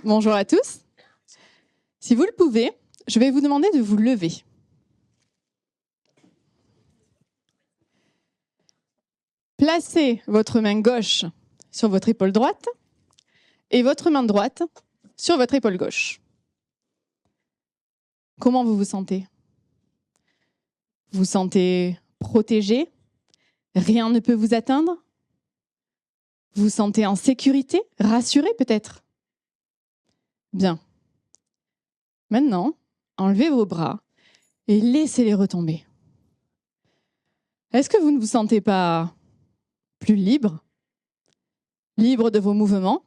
Bonjour à tous. Si vous le pouvez, je vais vous demander de vous lever. Placez votre main gauche sur votre épaule droite et votre main droite sur votre épaule gauche. Comment vous vous sentez? Vous vous sentez protégé? Rien ne peut vous atteindre? Vous vous sentez en sécurité? Rassuré peut-être? Bien. Maintenant, enlevez vos bras et laissez-les retomber. Est-ce que vous ne vous sentez pas plus libre? Libre de vos mouvements?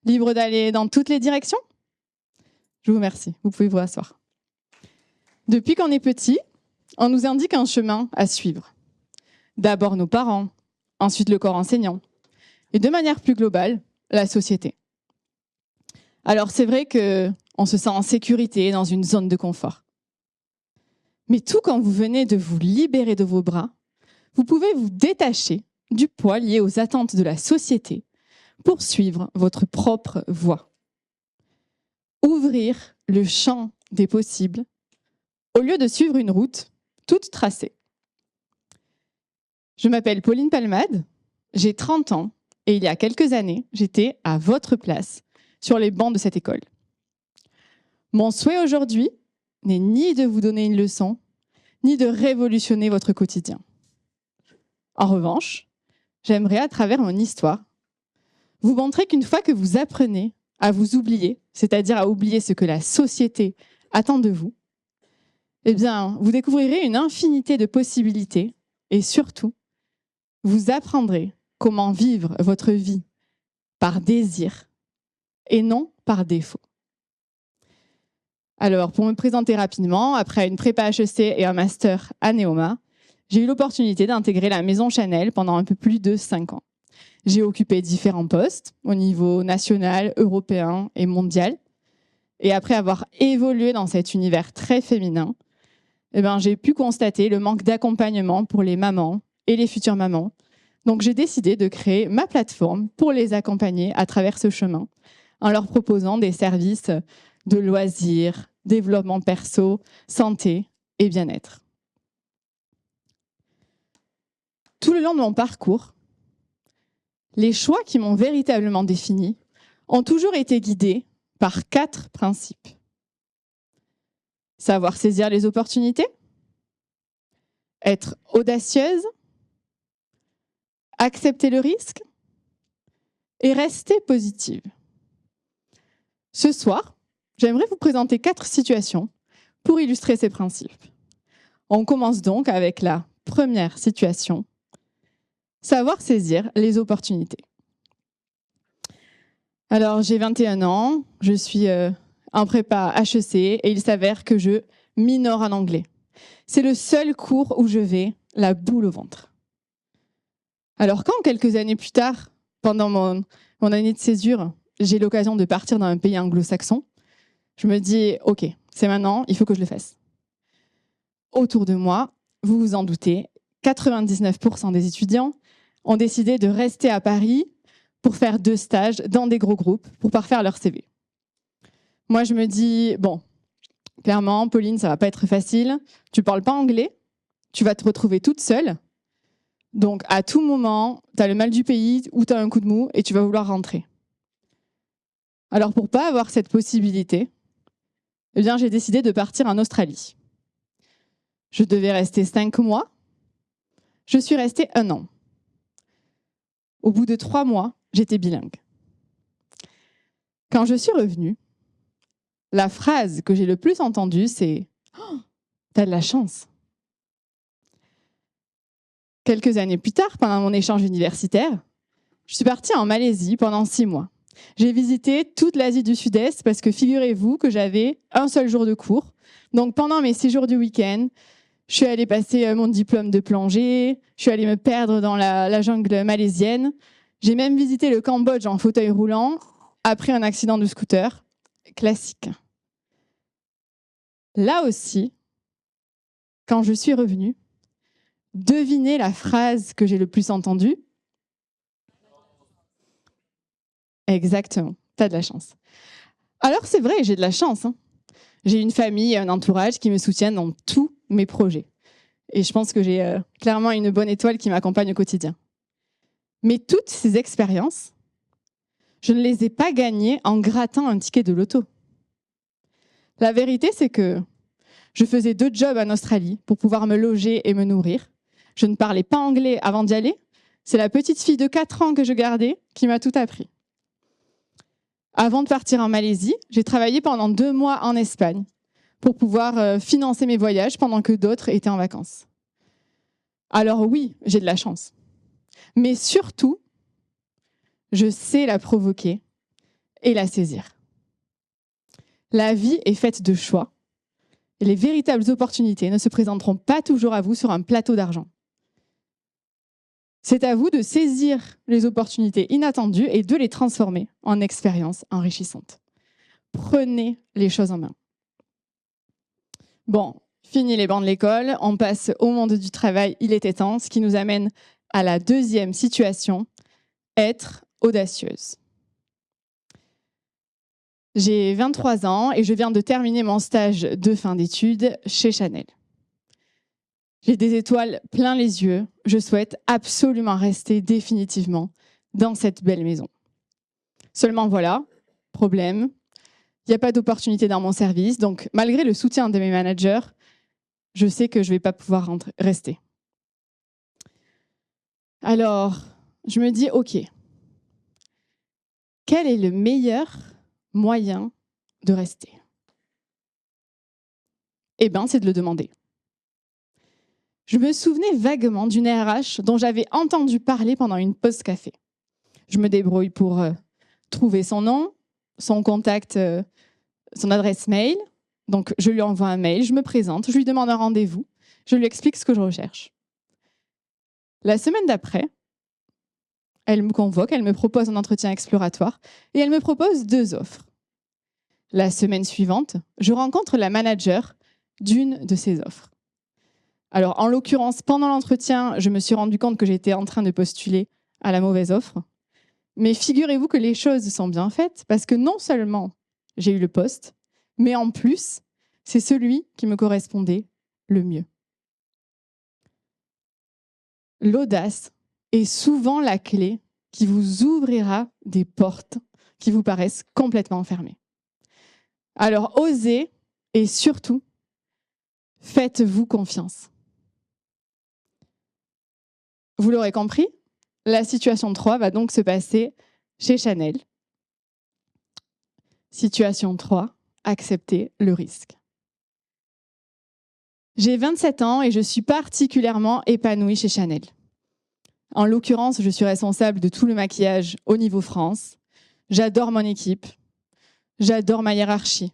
Libre d'aller dans toutes les directions? Je vous remercie. Vous pouvez vous asseoir. Depuis qu'on est petit, on nous indique un chemin à suivre. D'abord nos parents, ensuite le corps enseignant, et de manière plus globale, la société. Alors c'est vrai qu'on se sent en sécurité dans une zone de confort. Mais tout quand vous venez de vous libérer de vos bras, vous pouvez vous détacher du poids lié aux attentes de la société pour suivre votre propre voie. Ouvrir le champ des possibles au lieu de suivre une route toute tracée. Je m'appelle Pauline Palmade, j'ai 30 ans et il y a quelques années, j'étais à votre place sur les bancs de cette école. Mon souhait aujourd'hui n'est ni de vous donner une leçon, ni de révolutionner votre quotidien. En revanche, j'aimerais à travers mon histoire vous montrer qu'une fois que vous apprenez à vous oublier, c'est-à-dire à oublier ce que la société attend de vous, eh bien, vous découvrirez une infinité de possibilités et surtout, vous apprendrez comment vivre votre vie par désir et non par défaut. Alors, pour me présenter rapidement, après une prépa HEC et un master à Neoma, j'ai eu l'opportunité d'intégrer la Maison Chanel pendant un peu plus de 5 ans. J'ai occupé différents postes au niveau national, européen et mondial. Et après avoir évolué dans cet univers très féminin, j'ai pu constater le manque d'accompagnement pour les mamans et les futures mamans. Donc, j'ai décidé de créer ma plateforme pour les accompagner à travers ce chemin, en leur proposant des services de loisirs, développement perso, santé et bien-être. Tout le long de mon parcours, les choix qui m'ont véritablement défini ont toujours été guidés par 4 principes. Savoir saisir les opportunités, être audacieuse, accepter le risque et rester positive. Ce soir, j'aimerais vous présenter 4 situations pour illustrer ces principes. On commence donc avec la première situation, savoir saisir les opportunités. Alors, j'ai 21 ans, je suis en prépa HEC et il s'avère que je minore en anglais. C'est le seul cours où je vais la boule au ventre. Alors, quand quelques années plus tard, pendant mon année de césure, j'ai l'occasion de partir dans un pays anglo-saxon, je me dis, OK, c'est maintenant, il faut que je le fasse. Autour de moi, vous vous en doutez, 99% des étudiants ont décidé de rester à Paris pour faire 2 stages dans des gros groupes pour parfaire leur CV. Moi, je me dis, bon, clairement, Pauline, ça va pas être facile. Tu parles pas anglais, tu vas te retrouver toute seule. Donc, à tout moment, tu as le mal du pays ou tu as un coup de mou et tu vas vouloir rentrer. Alors, pour pas avoir cette possibilité, j'ai décidé de partir en Australie. Je devais rester 5 mois. Je suis restée 1 an. Au bout de 3 mois, j'étais bilingue. Quand je suis revenue, la phrase que j'ai le plus entendue, c'est « Oh, t'as de la chance !» Quelques années plus tard, pendant mon échange universitaire, je suis partie en Malaisie pendant 6 mois. J'ai visité toute l'Asie du Sud-Est parce que figurez-vous que j'avais un seul jour de cours. Donc pendant mes 6 jours du week-end, je suis allée passer mon diplôme de plongée, je suis allée me perdre dans la jungle malaisienne. J'ai même visité le Cambodge en fauteuil roulant après un accident de scooter. Classique. Là aussi, quand je suis revenue, devinez la phrase que j'ai le plus entendue. Exactement, t'as de la chance. Alors c'est vrai, j'ai de la chance, hein. J'ai une famille et un entourage qui me soutiennent dans tous mes projets. Et je pense que j'ai clairement une bonne étoile qui m'accompagne au quotidien. Mais toutes ces expériences, je ne les ai pas gagnées en grattant un ticket de loto. La vérité, c'est que je faisais 2 jobs en Australie pour pouvoir me loger et me nourrir. Je ne parlais pas anglais avant d'y aller. C'est la petite fille de 4 ans que je gardais qui m'a tout appris. Avant de partir en Malaisie, j'ai travaillé pendant 2 mois en Espagne pour pouvoir financer mes voyages pendant que d'autres étaient en vacances. Alors oui, j'ai de la chance. Mais surtout, je sais la provoquer et la saisir. La vie est faite de choix et les véritables opportunités ne se présenteront pas toujours à vous sur un plateau d'argent. C'est à vous de saisir les opportunités inattendues et de les transformer en expériences enrichissantes. Prenez les choses en main. Bon, fini les bancs de l'école, on passe au monde du travail, il était temps, ce qui nous amène à la deuxième situation, être audacieuse. J'ai 23 ans et je viens de terminer mon stage de fin d'études chez Chanel. J'ai des étoiles plein les yeux. Je souhaite absolument rester définitivement dans cette belle maison. Seulement voilà, problème, il n'y a pas d'opportunité dans mon service, donc malgré le soutien de mes managers, je sais que je ne vais pas pouvoir rester. Alors, je me dis, OK, quel est le meilleur moyen de rester? Eh bien, c'est de le demander. Je me souvenais vaguement d'une RH dont j'avais entendu parler pendant une pause café. Je me débrouille pour trouver son nom, son contact, son adresse mail. Donc, je lui envoie un mail, je me présente, je lui demande un rendez-vous, je lui explique ce que je recherche. La semaine d'après, elle me convoque, elle me propose un entretien exploratoire et elle me propose 2 offres. La semaine suivante, je rencontre la manager d'une de ces offres. Alors, en l'occurrence, pendant l'entretien, je me suis rendu compte que j'étais en train de postuler à la mauvaise offre. Mais figurez-vous que les choses sont bien faites parce que non seulement j'ai eu le poste, mais en plus, c'est celui qui me correspondait le mieux. L'audace est souvent la clé qui vous ouvrira des portes qui vous paraissent complètement fermées. Alors, osez et surtout, faites-vous confiance. Vous l'aurez compris, la situation 3 va donc se passer chez Chanel. Situation 3, accepter le risque. J'ai 27 ans et je suis particulièrement épanouie chez Chanel. En l'occurrence, je suis responsable de tout le maquillage au niveau France. J'adore mon équipe. J'adore ma hiérarchie.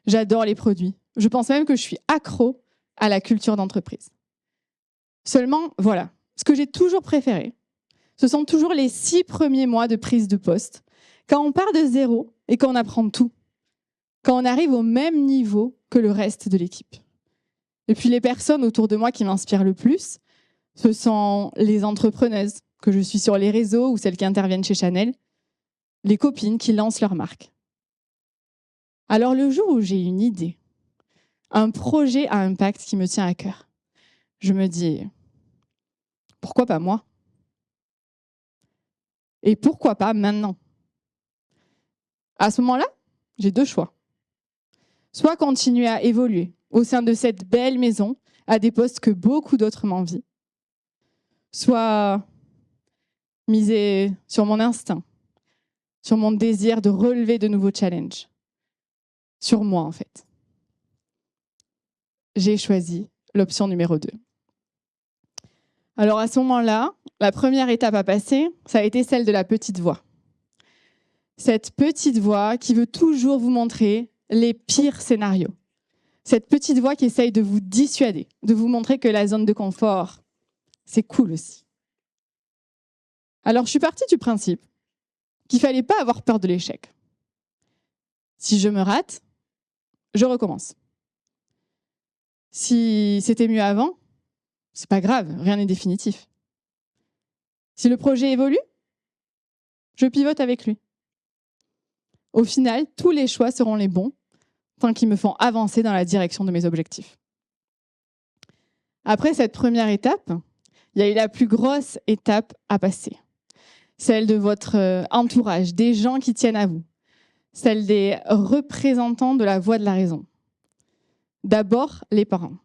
J'adore les produits. Je pense même que je suis accro à la culture d'entreprise. Seulement, voilà, ce que j'ai toujours préféré, ce sont toujours les 6 premiers mois de prise de poste, quand on part de zéro et qu'on apprend tout, quand on arrive au même niveau que le reste de l'équipe. Et puis les personnes autour de moi qui m'inspirent le plus, ce sont les entrepreneuses que je suis sur les réseaux ou celles qui interviennent chez Chanel, les copines qui lancent leur marque. Alors le jour où j'ai une idée, un projet à impact qui me tient à cœur, je me dis, pourquoi pas moi? Et pourquoi pas maintenant? À ce moment-là, j'ai 2 choix. Soit continuer à évoluer au sein de cette belle maison à des postes que beaucoup d'autres m'envient, soit miser sur mon instinct, sur mon désir de relever de nouveaux challenges, sur moi en fait. J'ai choisi l'option numéro 2. Alors à ce moment-là, la première étape à passer, ça a été celle de la petite voix. Cette petite voix qui veut toujours vous montrer les pires scénarios. Cette petite voix qui essaye de vous dissuader, de vous montrer que la zone de confort, c'est cool aussi. Alors je suis partie du principe qu'il ne fallait pas avoir peur de l'échec. Si je me rate, je recommence. Si c'était mieux avant, c'est pas grave, rien n'est définitif. Si le projet évolue, je pivote avec lui. Au final, tous les choix seront les bons, tant qu'ils me font avancer dans la direction de mes objectifs. Après cette première étape, il y a eu la plus grosse étape à passer. Celle de votre entourage, des gens qui tiennent à vous. Celle des représentants de la voie de la raison. D'abord, les parents.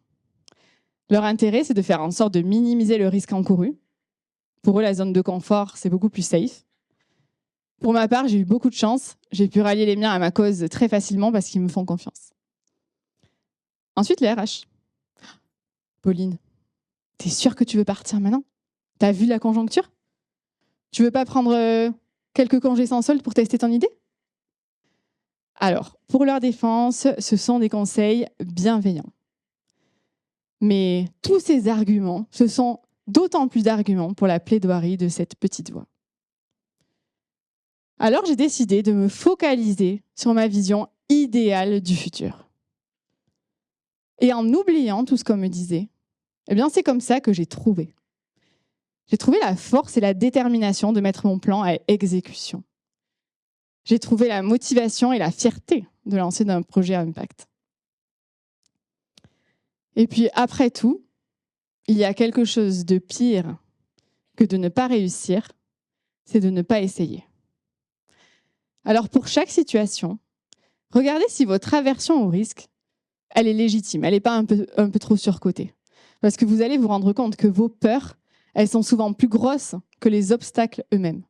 Leur intérêt, c'est de faire en sorte de minimiser le risque encouru. Pour eux, la zone de confort, c'est beaucoup plus safe. Pour ma part, j'ai eu beaucoup de chance. J'ai pu rallier les miens à ma cause très facilement parce qu'ils me font confiance. Ensuite, les RH. Pauline, t'es sûre que tu veux partir maintenant? T'as vu la conjoncture? Tu veux pas prendre quelques congés sans solde pour tester ton idée? Alors, pour leur défense, ce sont des conseils bienveillants. Mais tous ces arguments, ce sont d'autant plus d'arguments pour la plaidoirie de cette petite voix. Alors, j'ai décidé de me focaliser sur ma vision idéale du futur. Et en oubliant tout ce qu'on me disait, eh bien, c'est comme ça que j'ai trouvé. J'ai trouvé la force et la détermination de mettre mon plan à exécution. J'ai trouvé la motivation et la fierté de lancer un projet à impact. Et puis, après tout, il y a quelque chose de pire que de ne pas réussir, c'est de ne pas essayer. Alors, pour chaque situation, regardez si votre aversion au risque, elle est légitime, elle n'est pas un peu trop surcotée. Parce que vous allez vous rendre compte que vos peurs, elles sont souvent plus grosses que les obstacles eux-mêmes.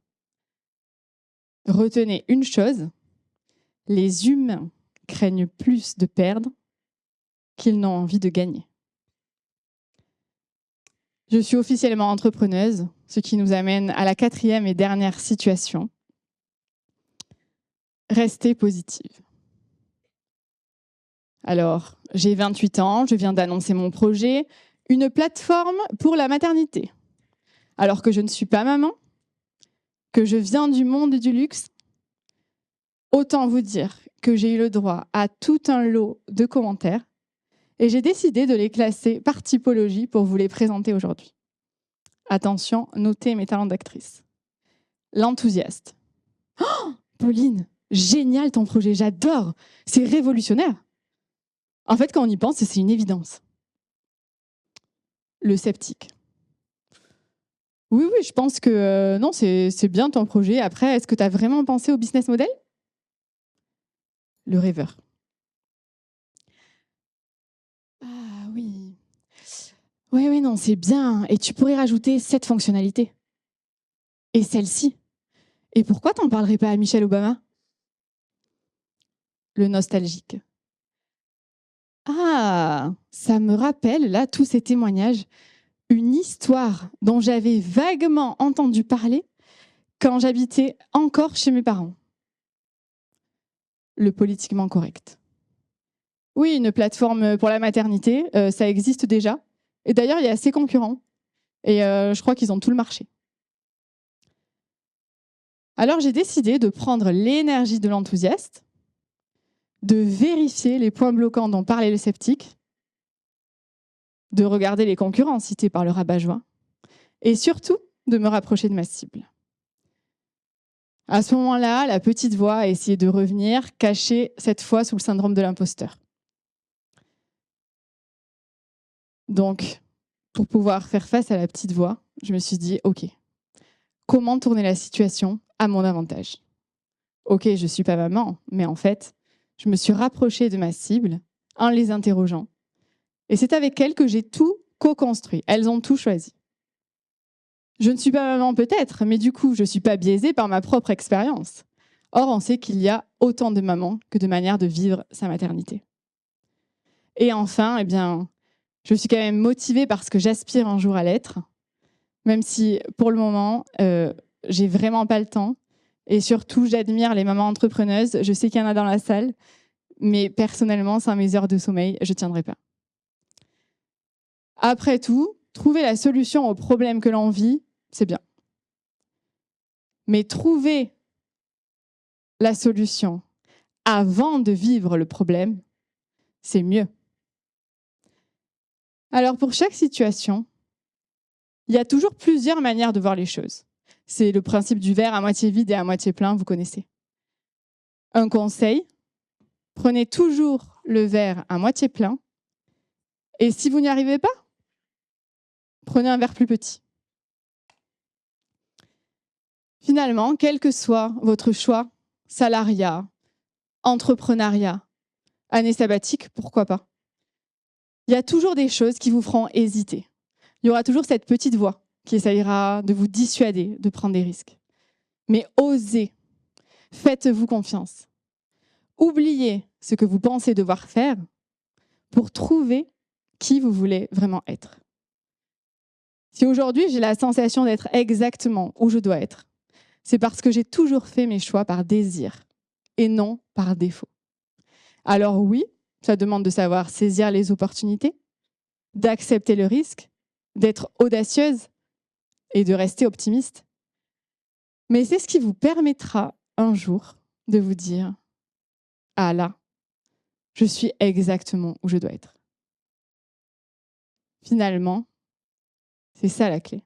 Retenez une chose, les humains craignent plus de perdre qu'ils n'ont envie de gagner. Je suis officiellement entrepreneuse, ce qui nous amène à la 4e et dernière situation. Restez positive. Alors, j'ai 28 ans, je viens d'annoncer mon projet, une plateforme pour la maternité. Alors que je ne suis pas maman, que je viens du monde du luxe, autant vous dire que j'ai eu le droit à tout un lot de commentaires et j'ai décidé de les classer par typologie pour vous les présenter aujourd'hui. Attention, notez mes talents d'actrice. L'enthousiaste. Oh, Pauline, génial ton projet, j'adore, c'est révolutionnaire. En fait, quand on y pense, c'est une évidence. Le sceptique. Oui, je pense que non, c'est bien ton projet. Après, est-ce que tu as vraiment pensé au business model? Le rêveur. Ah oui. Oui, non, c'est bien. Et tu pourrais rajouter cette fonctionnalité. Et celle-ci. Et pourquoi t'en parlerais pas à Michelle Obama? Le nostalgique. Ah, ça me rappelle, là, tous ces témoignages, une histoire dont j'avais vaguement entendu parler quand j'habitais encore chez mes parents. Le politiquement correct. Oui, une plateforme pour la maternité, ça existe déjà. Et d'ailleurs, il y a assez concurrents. Et je crois qu'ils ont tout le marché. Alors, j'ai décidé de prendre l'énergie de l'enthousiaste, de vérifier les points bloquants dont parlait le sceptique, de regarder les concurrents cités par le rabat-joie, et surtout de me rapprocher de ma cible. À ce moment-là, la petite voix a essayé de revenir, cachée cette fois sous le syndrome de l'imposteur. Donc, pour pouvoir faire face à la petite voix, je me suis dit, OK, comment tourner la situation à mon avantage? OK, je ne suis pas maman, mais en fait, je me suis rapprochée de ma cible en les interrogeant. Et c'est avec elles que j'ai tout co-construit. Elles ont tout choisi. Je ne suis pas maman peut-être, mais du coup, je ne suis pas biaisée par ma propre expérience. Or, on sait qu'il y a autant de mamans que de manières de vivre sa maternité. Et enfin, eh bien, je suis quand même motivée parce que j'aspire un jour à l'être, même si pour le moment, j'ai vraiment pas le temps. Et surtout, j'admire les mamans entrepreneuses. Je sais qu'il y en a dans la salle, mais personnellement, sans mes heures de sommeil, je ne tiendrai pas. Après tout, trouver la solution au problème que l'on vit, c'est bien. Mais trouver la solution avant de vivre le problème, c'est mieux. Alors pour chaque situation, il y a toujours plusieurs manières de voir les choses. C'est le principe du verre à moitié vide et à moitié plein, vous connaissez. Un conseil, prenez toujours le verre à moitié plein. Et si vous n'y arrivez pas, prenez un verre plus petit. Finalement, quel que soit votre choix, salariat, entrepreneuriat, année sabbatique, pourquoi pas, il y a toujours des choses qui vous feront hésiter. Il y aura toujours cette petite voix qui essayera de vous dissuader de prendre des risques. Mais osez, faites-vous confiance. Oubliez ce que vous pensez devoir faire pour trouver qui vous voulez vraiment être. Si aujourd'hui j'ai la sensation d'être exactement où je dois être, c'est parce que j'ai toujours fait mes choix par désir et non par défaut. Alors oui, ça demande de savoir saisir les opportunités, d'accepter le risque, d'être audacieuse et de rester optimiste. Mais c'est ce qui vous permettra un jour de vous dire « Ah là, je suis exactement où je dois être ». Finalement, c'est ça la clé.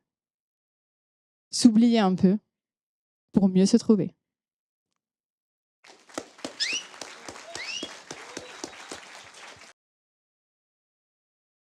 S'oublier un peu pour mieux se trouver.